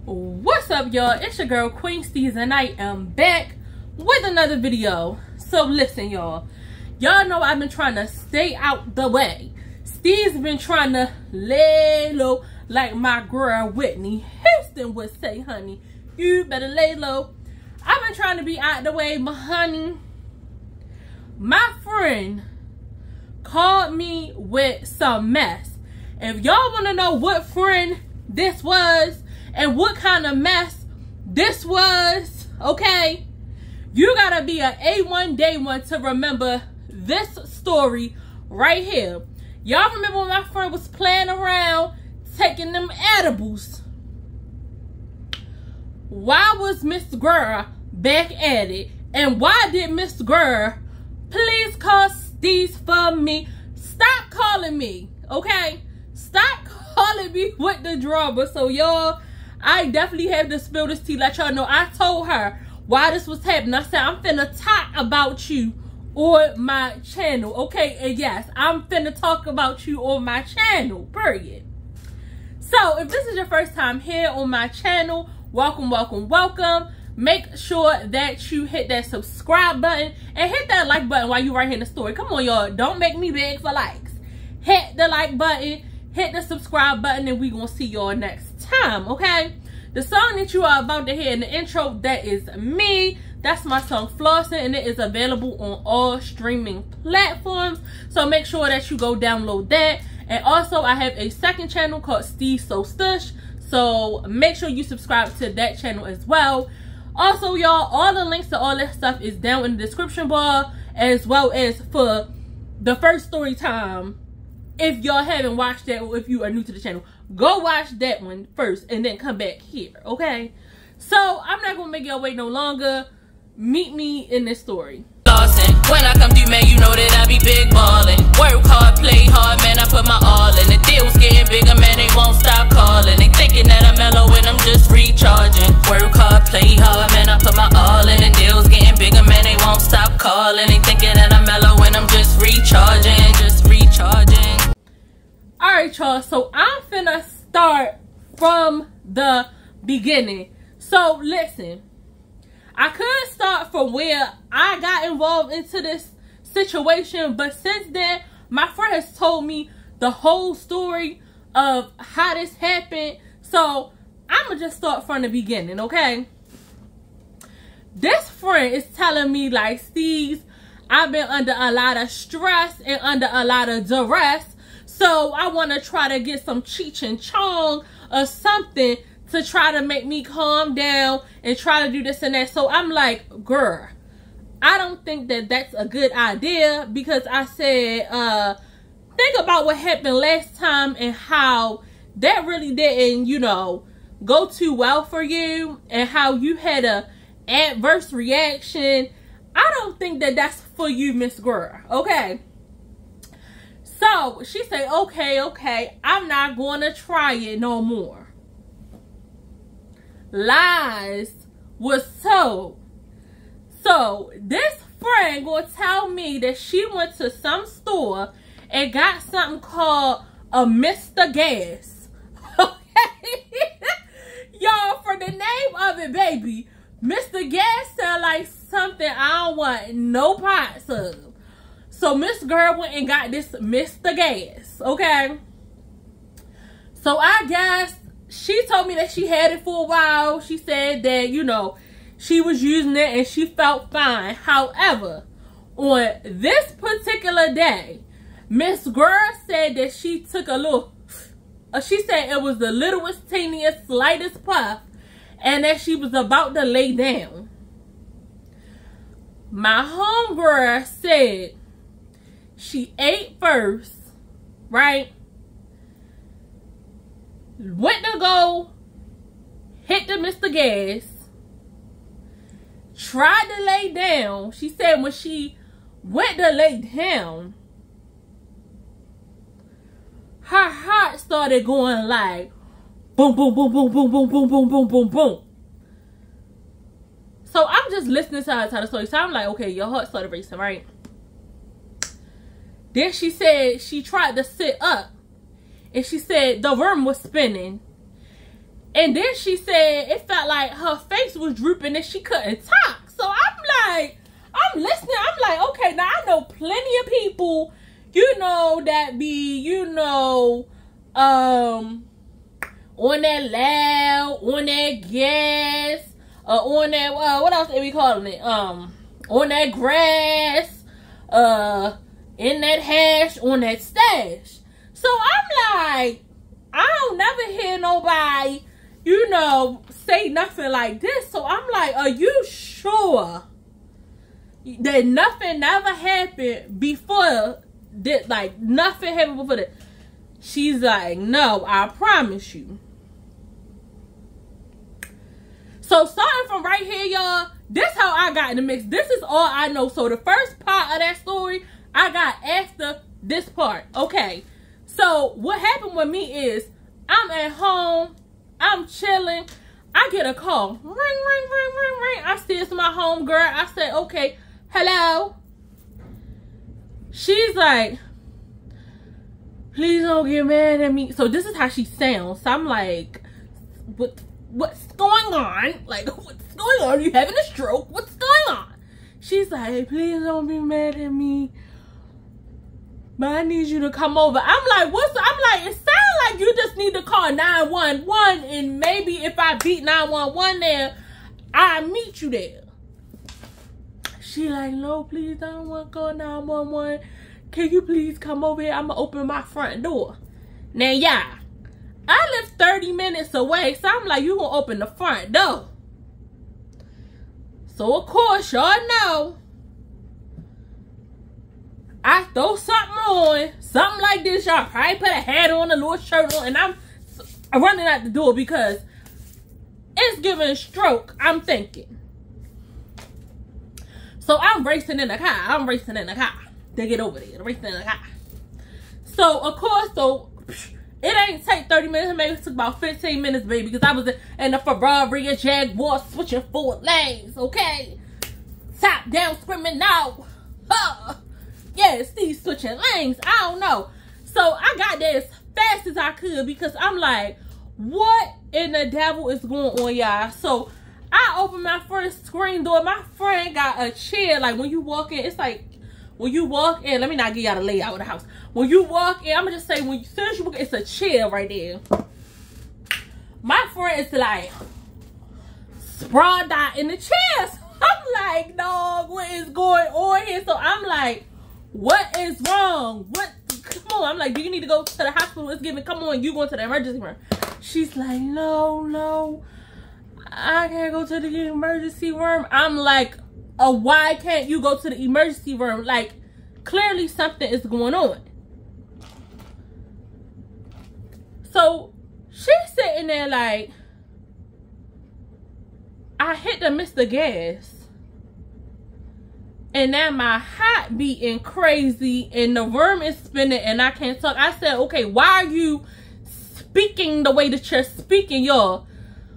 What's up, y'all? It's your girl QueensteezTV, and I am back with another video. So listen, y'all know I've been trying to stay out the way. Steve's been trying to lay low, like my girl Whitney Houston would say, honey, you better lay low. I've been trying to be out the way, but honey, my friend called me with some mess. If y'all want to know what friend this was and what kind of mess this was, okay, you gotta be a A1 day one to remember this story right here. Y'all remember when my friend was playing around taking them edibles? Why was Miss Girl back at it? And why did Miss Girl please call Steve for me? Stop calling me, okay? Stop calling me with the drama. So y'all, I definitely have to spill this tea, let y'all know. I told her why this was happening. I said, I'm finna talk about you on my channel, okay? And yes, I'm finna talk about you on my channel, period. So if this is your first time here on my channel, welcome, welcome, welcome. Make sure that you hit that subscribe button and hit that like button while you're right here in the story. Come on, y'all. Don't make me beg for likes. Hit the like button, hit the subscribe button, and we gonna see y'all next time, okay? The song that you are about to hear in the intro, that is me. That's my song Flossing, and it is available on all streaming platforms. So make sure that you go download that. And also, I have a second channel called Steve So Stush. So make sure you subscribe to that channel as well. Also, y'all, all the links to all that stuff is down in the description bar, as well as for the first story time. If y'all haven't watched that, or if you are new to the channel, go watch that one first and then come back here, okay? So I'm not gonna make y'all wait no longer. Meet me in this story. When I come through, man, you know that I be big ballin'. Work hard, play hard, man, I put my all in. The deal's getting bigger, man, they won't stop calling. They thinking that I'm mellow and I'm just recharging. Work hard, play hard, man, I put my all in. The deal's getting bigger, man, they won't stop calling. They thinking that I'm mellow and I'm just recharging, Alright, y'all, so I'm finna start from the beginning. So listen, I could start from where I got involved into this situation, but since then, my friend has told me the whole story of how this happened. So I'm gonna just start from the beginning, okay? This friend is telling me, like, Steve, I've been under a lot of stress and under a lot of duress, so I want to try to get some Cheech and Chong or something to try to make me calm down and try to do this and that. So I'm like, girl, I don't think that that's a good idea, because I said, think about what happened last time and how that really didn't, you know, go too well for you, and how you had a adverse reaction. I don't think that that's for you, Miss Girl, okay? So she said, okay, I'm not going to try it no more. Lies was told. So this friend gonna tell me that she went to some store and got something called a Mr. Gas. Okay? Y'all, for the name of it, baby, Mr. Gas sound like something I don't want no parts of. So Miss Girl went and got this Mr. Gas, okay? So I guess she told me that she had it for a while. She said that, you know, she was using it and she felt fine. However, on this particular day, Miss Girl said that she took a little, she said it was the littlest, teeniest, slightest puff, and that she was about to lay down. My homegirl said she ate first, right? Went to go hit the Mr. Gas, tried to lay down. She said when she went to lay down, her heart started going like boom, boom, boom, boom, boom, boom, boom, boom, boom, boom, boom. So I'm just listening to her tell the story. So I'm like, okay, your heart started racing, right? Then she said she tried to sit up, and she said the room was spinning. And then she said it felt like her face was drooping and she couldn't talk. So I'm listening. I'm like, okay, now I know plenty of people, you know, that be, you know, on that loud, on that gas, on that, what else are we calling it? On that grass, in that hash, on that stash. So I'm like, I don't never hear nobody, you know, say nothing like this. So I'm like, are you sure that nothing never happened before that? Like, nothing happened before that? She's like, no, I promise you. So starting from right here, y'all, this how I got in the mix. This is all I know. So the first part of that story, I got after this part. Okay. So what happened with me is, I'm at home, I'm chilling, I get a call. Ring, ring, ring, ring, ring. I see it's my home girl. I said, okay, hello. She's like, please don't get mad at me. So this is how she sounds. So I'm like, what's going on? Like, what's going on? Are you having a stroke? What's going on? She's like, hey, please don't be mad at me, but I need you to come over. I'm like, what's up? I'm like, it sounds like you just need to call 911, and maybe if I beat 911 there, I'll meet you there. She like, no, please, I don't want to call 911. Can you please come over here? I'm going to open my front door. Now, yeah, I live 30 minutes away, so I'm like, you going to open the front door. So, of course, y'all know, I throw something on, something like this. Y'all probably put a hat on, a little shirt on, and I'm running out the door because it's giving a stroke, I'm thinking. So I'm racing in the car. They get over there, racing in the car. So, of course, it ain't take 30 minutes. Maybe it took about 15 minutes, baby, because I was in the Ferrari and Jaguar switching 4 lanes, okay? Top down screaming out. Huh. Yeah, Steve switching lanes. I don't know. So I got there as fast as I could because I'm like, what in the devil is going on, y'all? So I opened my first screen door. My friend got a chair. Like, when you walk in, it's like, when you walk in, let me not give y'all the layout of the house. When you walk in, I'm going to just say, as soon as you walk in, it's a chair right there. My friend is like, sprawled out in the chairs. I'm like, dog, what is going on here? So I'm like, what is wrong? Come on. I'm like, do you need to go to the hospital? It's giving. Come on, you going to the emergency room. She's like, no, I can't go to the emergency room. I'm like, why can't you go to the emergency room? Like, clearly something is going on. So she's sitting there like, I hit the Mr. Gas. And now my heart beating crazy and the room is spinning and I can't talk. I said, okay, why are you speaking the way that you're speaking, y'all?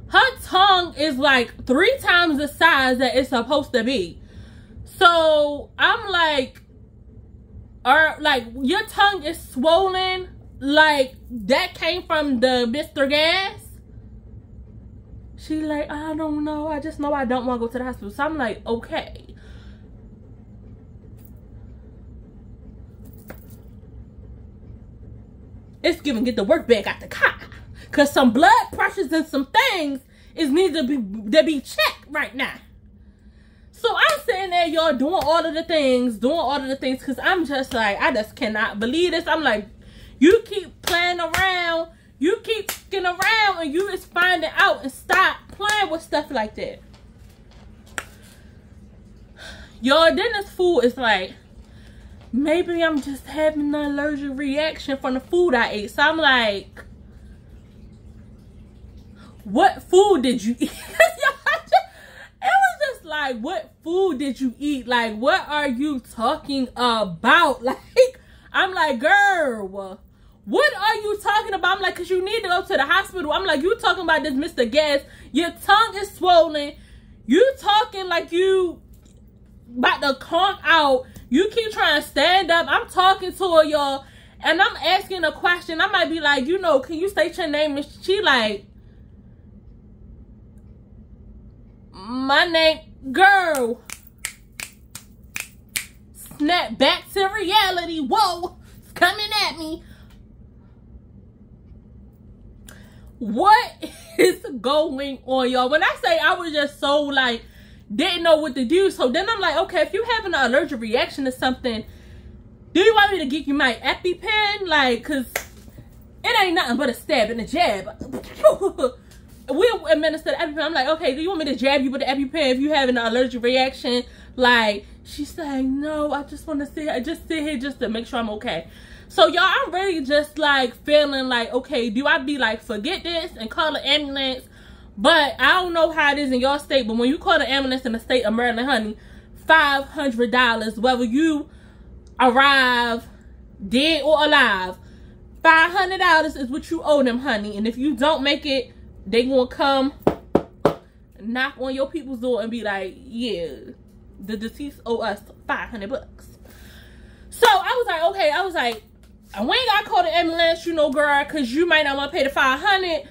Her tongue is like 3 times the size that it's supposed to be. So I'm like, your tongue is swollen. Like, that came from the Mr. Gas? She like, I don't know. I just know I don't want to go to the hospital. So I'm like, okay. It's giving, get the work bag out the car. Because some blood pressures and some things is need to be checked right now. So I'm sitting there, y'all, doing all of the things. Because I'm just like, I just cannot believe this. I'm like, you keep playing around. You keep sticking around and you just find it out and stop playing with stuff like that. Y'all, then this food is like, maybe I'm just having an allergic reaction from the food I ate. So I'm like, what food did you eat? It was just like, what food did you eat? Like, what are you talking about? Like, I'm like, girl, what are you talking about? I'm like, because you need to go to the hospital. I'm like, you talking about this Mr. Gas. Your tongue is swollen. You talking like you about to conk out. You keep trying to stand up. I'm talking to her, y'all, and I'm asking a question. I might be like, you know, can you state your name? And she like, My name, girl. Snap back to reality. Whoa, it's coming at me. What is going on, y'all? When I say I was just so like, didn't know what to do. So then I'm like, okay, if you're having an allergic reaction to something, do you want me to give you my EpiPen? Like, cause it ain't nothing but a stab and a jab. We'll administer the EpiPen. I'm like, okay, do you want me to jab you with the EpiPen if you having an allergic reaction? Like, she's saying, no, I just want to sit here just to make sure I'm okay. So, y'all, I'm really just, like, feeling like, okay, do I be like, forget this and call an ambulance? But I don't know how it is in your state, but when you call an ambulance in the state of Maryland, honey, $500, whether you arrive dead or alive, $500 is what you owe them, honey. And if you don't make it, they gonna come knock on your people's door and be like, yeah, the deceased owe us $500. So I was like, okay, I was like, I ain't gotta call the ambulance, you know, girl, because you might not want to pay the $500.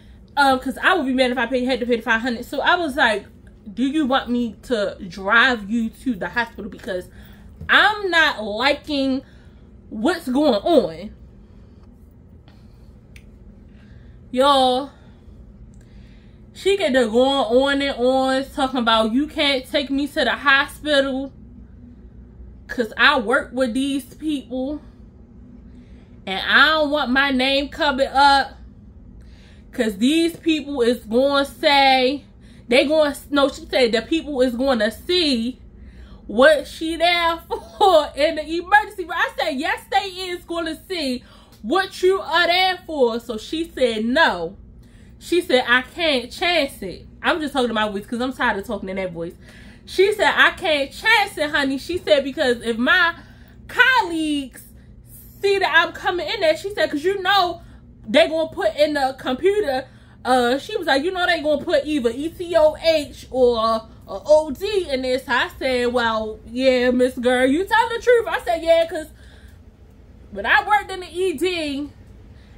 Because I would be mad if I had to pay the $500. So I was like, do you want me to drive you to the hospital? Because I'm not liking what's going on. Y'all, she get to going on and on talking about you can't take me to the hospital because I work with these people and I don't want my name covered up because these people is going to say, she said the people is going to see what she there for in the emergency. But I said, yes, they is going to see what you are there for. So she said, no. She said, I can't chance it. I'm just talking to my voice because I'm tired of talking in that voice. She said, I can't chance it, honey. She said, because if my colleagues see that I'm coming in there, she said, because you know, they going to put in the computer, she was like, you know, they going to put either ETOH or OD in this. I said, well, yeah, Miss Girl, you tell the truth. I said, yeah, because when I worked in the ED,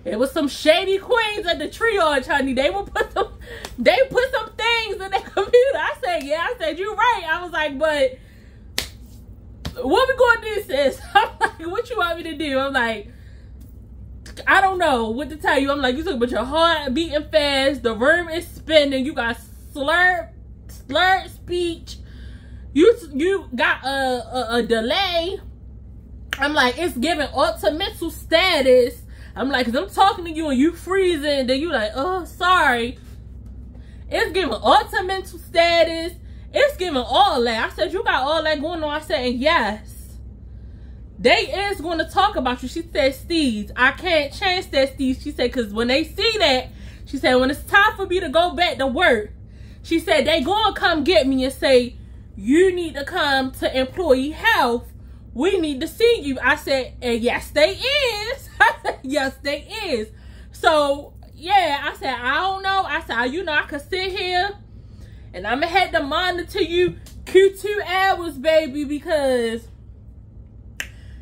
it was some shady queens at the triage, honey. They put some things in their computer. I said, yeah. I said, you right. I was like, but what we gonna do, sis? I'm like, what you want me to do? I'm like, I don't know what to tell you. I'm like, you talking about your heart beating fast, the room is spinning, you got slurred speech, you got a delay. I'm like, it's giving ultimate status. I'm like, because I'm talking to you and you freezing, then you like, oh, sorry. It's giving ultimate status. It's giving all that. I said, you got all that going on. I said, and yes, they is going to talk about you. She said, Steez, I can't change that, Steez. She said, because when they see that, she said, when it's time for me to go back to work, she said, they going to come get me and say, you need to come to employee health. We need to see you. I said, and yes, they is. I said, yes, they is. So, yeah, I said, I don't know. I said, you know, I could sit here and I'm going to have to monitor you Q2 hours, baby, because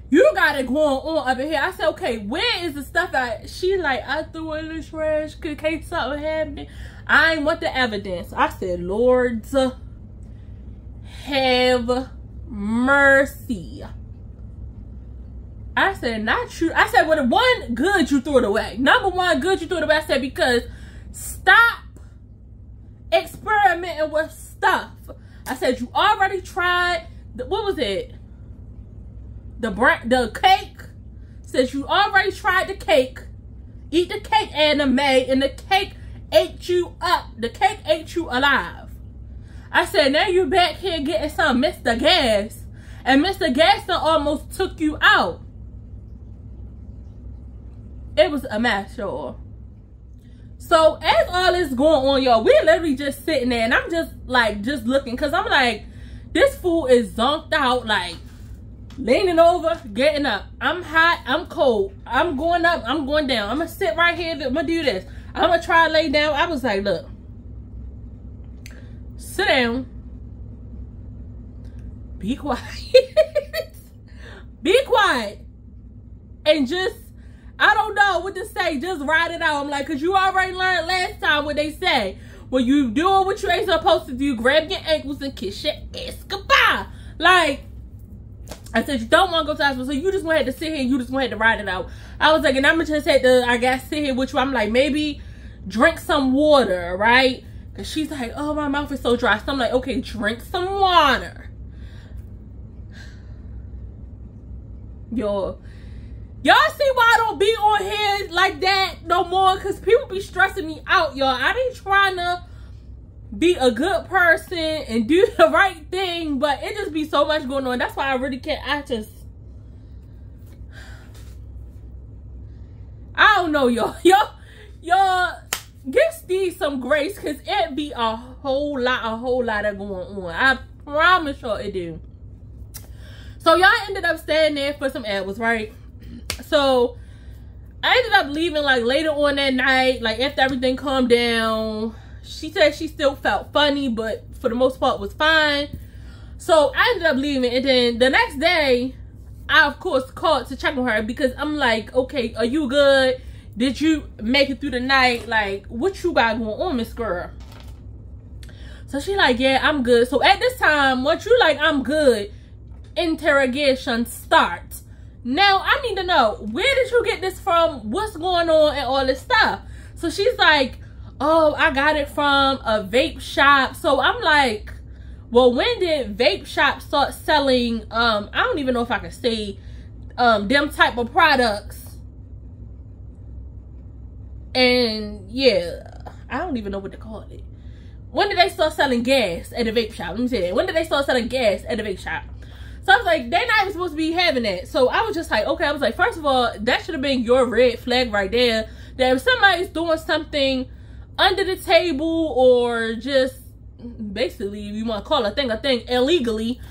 you got it going on up in here. I said, okay, where is the stuff that she like, I threw in the trash, could case something happen? I ain't want the evidence. I said, Lord, have mercy. I said, not true. I said, well, the one good, you threw it away. Number one good, you threw it away. I said, because stop experimenting with stuff. I said, you already tried, what was it? The cake. Says you already tried the cake. Eat the cake, anime, and the cake ate you up. The cake ate you alive. I said, now you back here getting some Mr. Gas. And Mr. Gas almost took you out. It was a mess, y'all. So as all this going on, y'all, we're literally just sitting there and I'm just like, just looking, because I'm like, this fool is zonked out, like leaning over, getting up. I'm hot, I'm cold, I'm going up, I'm going down. I'm gonna sit right here, I'm gonna do this. I'm gonna try to lay down. I was like, look, sit down, be quiet, be quiet, and just, I don't know what to say. Just ride it out. I'm like, because you already learned last time what they say. when you doing what you ain't supposed to do, grab your ankles and kiss your ass goodbye. Like, I said, you don't want to go to the hospital, so you just gonna have to sit here and you just gonna have to ride it out. I was like, and I'm gonna just have to, I guess, sit here with you. I'm like, maybe drink some water, right? Because she's like, oh, my mouth is so dry. So I'm like, okay, drink some water. Y'all see why I don't be on here like that no more? Because people be stressing me out, y'all. I ain't trying to be a good person and do the right thing, but it just be so much going on. That's why I really can't. I don't know, y'all. Y'all give Steve some grace, because it be a whole lot of going on. I promise y'all it do. So y'all ended up staying there for some hours, right? So I ended up leaving like later on that night, like after everything calmed down. She said she still felt funny, but for the most part was fine. So I ended up leaving, and then the next day I of course called to check on her, because I'm like, okay, are you good? Did you make it through the night? Like, what you got going on, Miss Girl? So she like, yeah, I'm good. So at this time, once you like, I'm good, interrogation starts. Now I need to know, where did you get this from? What's going on and all this stuff? So she's like, oh, I got it from a vape shop. So I'm like, well, when did vape shops start selling, I don't even know if I can say, them type of products? And yeah, I don't even know what to call it. When did they start selling gas at a vape shop? Let me say that. When did they start selling gas at a vape shop? So I was like, they're not even supposed to be having that. So I was just like, okay. I was like, first of all, that should have been your red flag right there. That if somebody's doing something under the table, or just basically, if you want to call a thing illegally,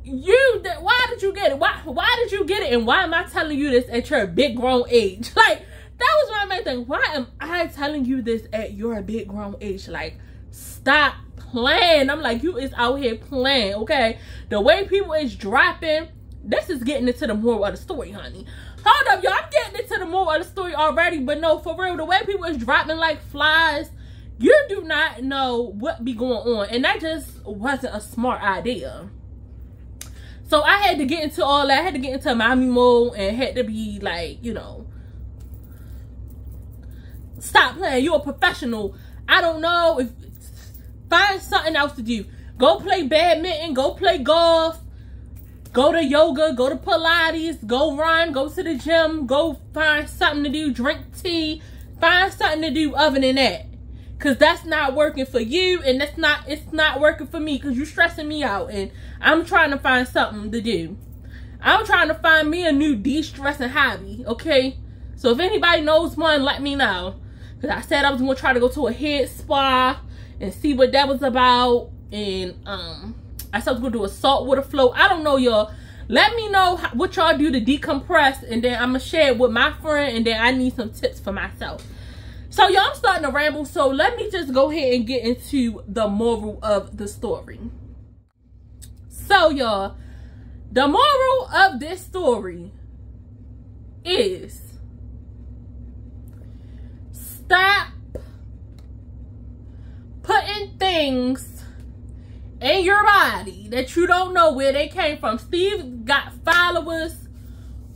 why did you get it? Why did you get it? And why am I telling you this at your big grown age? Like, that was my main thing. Why am I telling you this at your big grown age? Like, stop playing. I'm like, you is out here playing, okay? The way people is dropping, this is getting into the moral of the story, honey. Hold up, y'all. I'm getting into the moral of the story already, but no, for real, the way people is dropping like flies, you do not know what be going on. And that just wasn't a smart idea. So I had to get into all that. I had to get into mommy mode and had to be like, you know, stop playing. You're a professional. I don't know. Find something else to do. Go play badminton. Go play golf. Go to yoga. Go to Pilates. Go run. Go to the gym. Go find something to do. Drink tea. Find something to do other than that. Because that's not working for you. And it's not working for me. Because you're stressing me out. And I'm trying to find something to do. I'm trying to find me a new de-stressing hobby. Okay? So if anybody knows one, let me know. Because I said I was going to try to go to a head spa and see what that was about. And I said I was going to do a saltwater float. I don't know, y'all. Let me know what y'all do to decompress. And then I'm going to share it with my friend. And then I need some tips for myself. So, y'all, I'm starting to ramble. So, let me just go ahead and get into the moral of the story. So, y'all, the moral of this story is stop putting things in your body that you don't know where they came from. Steve got followers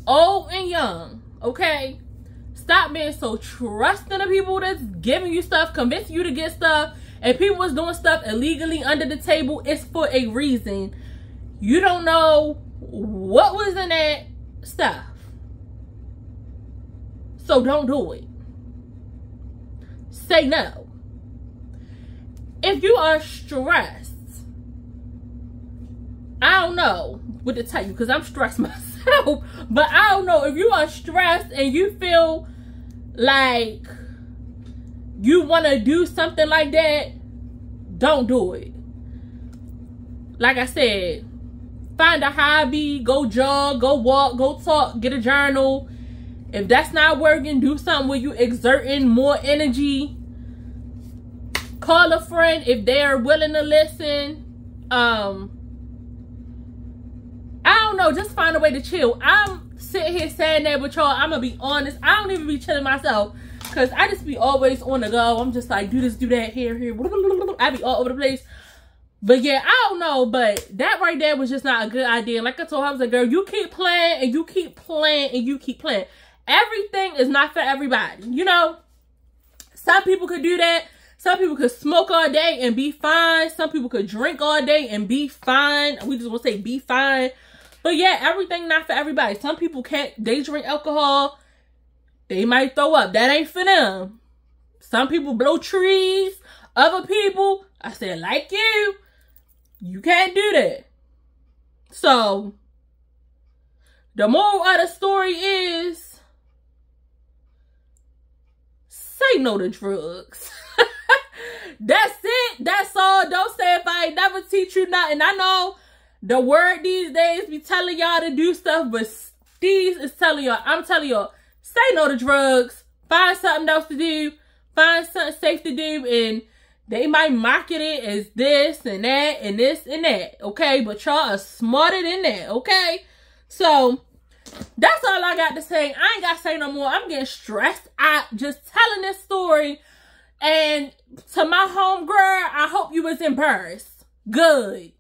old and young, okay? Stop being so trusting of people that's giving you stuff, convincing you to get stuff, and people was doing stuff illegally under the table. It's for a reason. You don't know what was in that stuff. So don't do it. Say no. If you are stressed, I don't know what to tell you because I'm stressed myself, but I don't know, if you are stressed and you feel like you want to do something like that, don't do it. Like I said, find a hobby, go jog, go walk, go talk, get a journal. If that's not working, do something where you exerting more energy. Call a friend if they're willing to listen. I don't know, just find a way to chill. I'm sitting here saying that with y'all. I'm gonna be honest, I don't even be chilling myself. Because I just be always on the go. I'm just like, do this, do that, here. I be all over the place. But yeah, I don't know. But that right there was just not a good idea. Like I told her, I was like, girl, you keep playing and you keep playing and you keep playing. Everything is not for everybody. You know, some people could do that. Some people could smoke all day and be fine. Some people could drink all day and be fine. We just want to say be fine. But yeah, everything not for everybody. Some people can't, they drink alcohol. They might throw up. That ain't for them. Some people blow trees. Other people, I said, like you can't do that. So, the moral of the story is, say no to drugs. That's it. That's all. Don't say if I ain't never teach you nothing. I know the word these days be telling y'all to do stuff, but Steez is telling y'all, I'm telling y'all, say no to drugs. Find something else to do. Find something safe to do. And they might market it as this and that and this and that. Okay? But y'all are smarter than that. Okay? So, that's all I got to say. I ain't got to say no more. I'm getting stressed out just telling this story. And to my home girl, I hope you was embarrassed. Good.